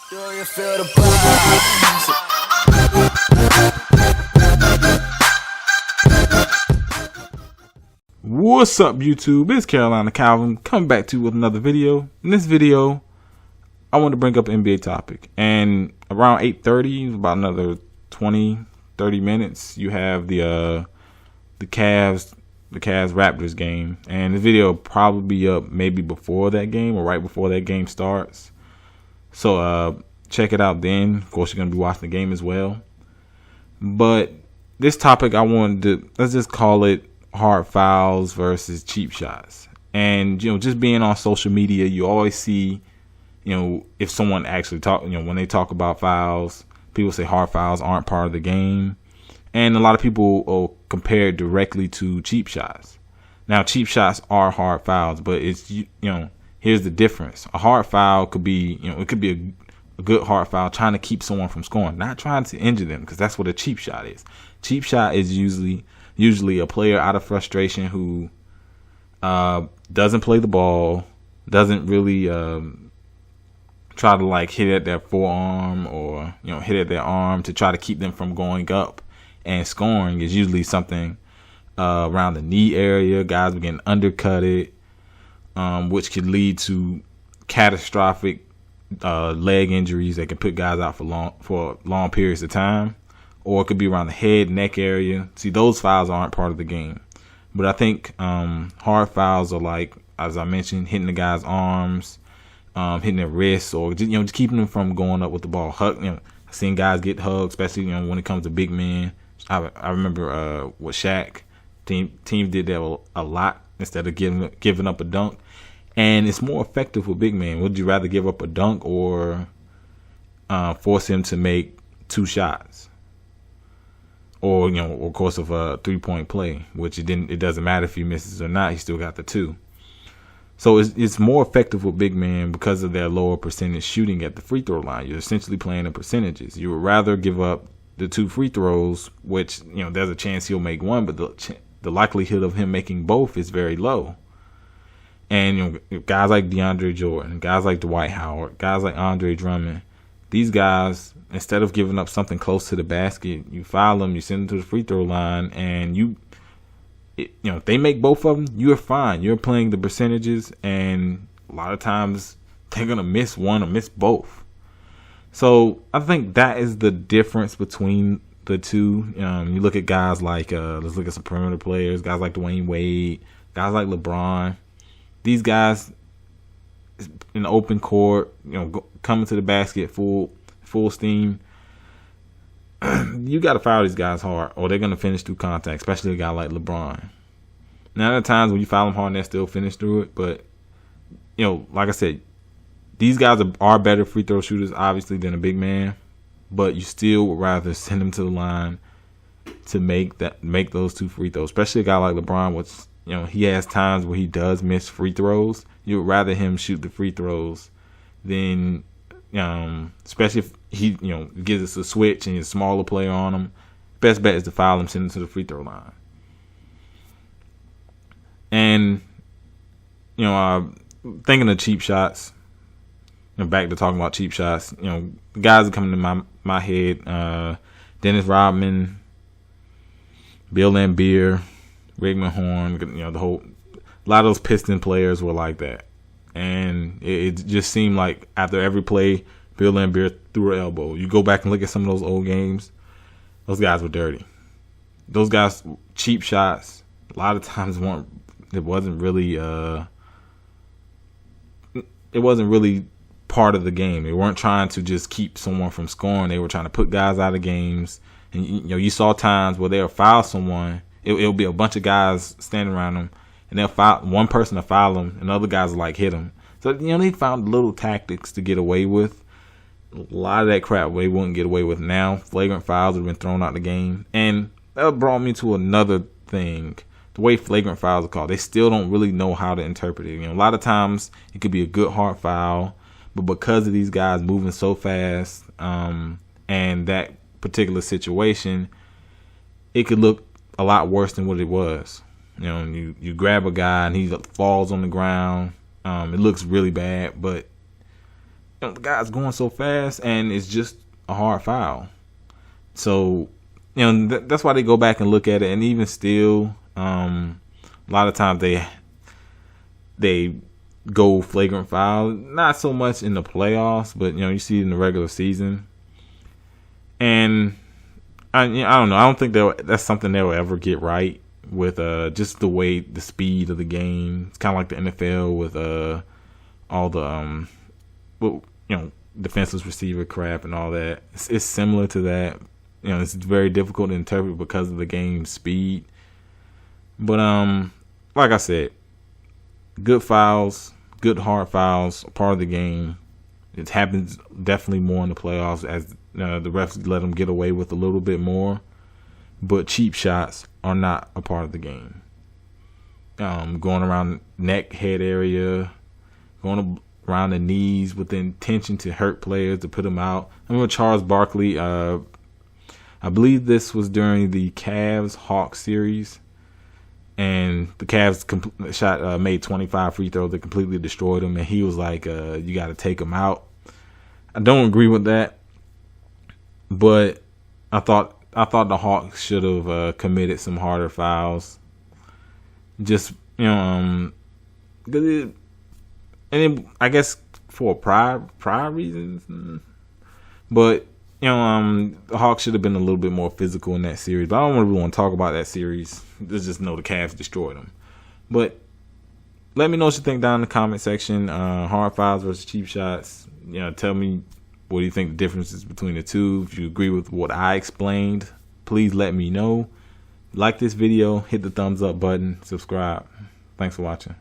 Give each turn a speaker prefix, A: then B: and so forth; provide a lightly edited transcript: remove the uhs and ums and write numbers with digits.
A: Do you feel the vibes?
B: What's up, YouTube? It's Carolina Calvin coming back to you with another video. In this video, I want to bring up an NBA topic. And around 8:30, about another 20-30 minutes, you have the Cavs Raptors game. And the video will probably be up maybe before that game or right before that game starts. So check it out then. Of course, you're going to be watching the game as well. But this topic, I wanted to, let's just call it hard fouls versus cheap shots. And, just being on social media, you always see, if someone actually when they talk about fouls, people say hard fouls aren't part of the game. And a lot of people will compare it directly to cheap shots. Now, cheap shots are hard fouls, but it's, here's the difference. A hard foul could be, it could be a good hard foul trying to keep someone from scoring, not trying to injure them, because that's what a cheap shot is. Cheap shot is usually a player out of frustration who doesn't play the ball, doesn't really try to hit at their forearm or hit at their arm to try to keep them from going up and scoring. Is usually something around the knee area. Guys are getting undercutted, which could lead to catastrophic leg injuries that can put guys out for long periods of time. Or it could be around the head, neck area. See, those fouls aren't part of the game. But I think hard fouls are like, as I mentioned, hitting the guy's arms, hitting their wrists, or just keeping them from going up with the ball. I've seen guys get hugged, especially when it comes to big men. I remember with Shaq, teams did that a lot instead of giving up a dunk. And it's more effective with big men. Would you rather give up a dunk or force him to make two shots? Or, of course, of a 3-point play, which it doesn't matter if he misses or not, he still got the two. So it's more effective with big men because of their lower percentage shooting at the free throw line. You're essentially playing in percentages. You would rather give up the 2 free throws, which, there's a chance he'll make one, but the likelihood of him making both is very low. And, guys like DeAndre Jordan, guys like Dwight Howard, guys like Andre Drummond, these guys, instead of giving up something close to the basket, you foul them, you send them to the free throw line, and if they make both of them, you're fine. You're playing the percentages, and a lot of times they're going to miss one or miss both. So I think that is the difference between the two. You look at guys like, let's look at some perimeter players, guys like Dwayne Wade, guys like LeBron. These guys in the open court, coming to the basket full steam. You got to foul these guys hard, or they're gonna finish through contact. Especially a guy like LeBron. Now, there are times when you foul them hard and they still finish through it, but like I said, these guys are better free throw shooters, obviously, than a big man. But you still would rather send them to the line to make those 2 free throws. Especially a guy like LeBron, which he has times where he does miss free throws. You would rather him shoot the free throws than, especially if he, gives us a switch and he's a smaller player on him. Best bet is to foul him, send him to the free throw line. And, thinking of cheap shots, back to talking about cheap shots, the guys that come into my head, Dennis Rodman, Bill Laimbeer, Rick Mahorn, a lot of those Piston players were like that. And it just seemed like after every play, Bill Laimbeer threw an elbow. You go back and look at some of those old games, those guys were dirty. Those guys, cheap shots, a lot of times it wasn't really part of the game. They weren't trying to just keep someone from scoring. They were trying to put guys out of games. And you saw times where they'll foul someone. It'll be a bunch of guys standing around them, and they'll foul one person to foul them, and other guys will hit them. So they found little tactics to get away with. A lot of that crap they wouldn't get away with now. Flagrant fouls have been thrown out of the game, and that brought me to another thing. The way flagrant fouls are called, they still don't really know how to interpret it. A lot of times it could be a good hard foul, but because of these guys moving so fast, and that particular situation, it could look a lot worse than what it was. You grab a guy and he falls on the ground. It looks really bad, but the guy's going so fast, and it's just a hard foul. So, that's why they go back and look at it, and even still, a lot of times they go flagrant foul. Not so much in the playoffs, but you see it in the regular season. And I don't know. I don't think that's something they'll ever get right with just the way the speed of the game. It's kind of like the NFL with all the defenseless receiver crap and all that. It's similar to that. It's very difficult to interpret because of the game's speed. But like I said, good fouls, good hard fouls, are part of the game. It happens definitely more in the playoffs as the refs let them get away with a little bit more. But cheap shots are not a part of the game. Going around neck, head area, going around the knees with the intention to hurt players, to put them out. I remember Charles Barkley, I believe this was during the Cavs-Hawks series. And the Cavs made 25 free throws that completely destroyed him. And he was like, you got to take him out. I don't agree with that. But I thought the Hawks should have committed some harder fouls. Just, and I guess for pride reasons. But, the Hawks should have been a little bit more physical in that series. But I don't really want to talk about that series. Just know the Cavs destroyed them. But let me know what you think down in the comment section. Hard fouls versus cheap shots. Tell me what do you think the difference is between the two. If you agree with what I explained, please let me know. Like this video, hit the thumbs up button, subscribe. Thanks for watching.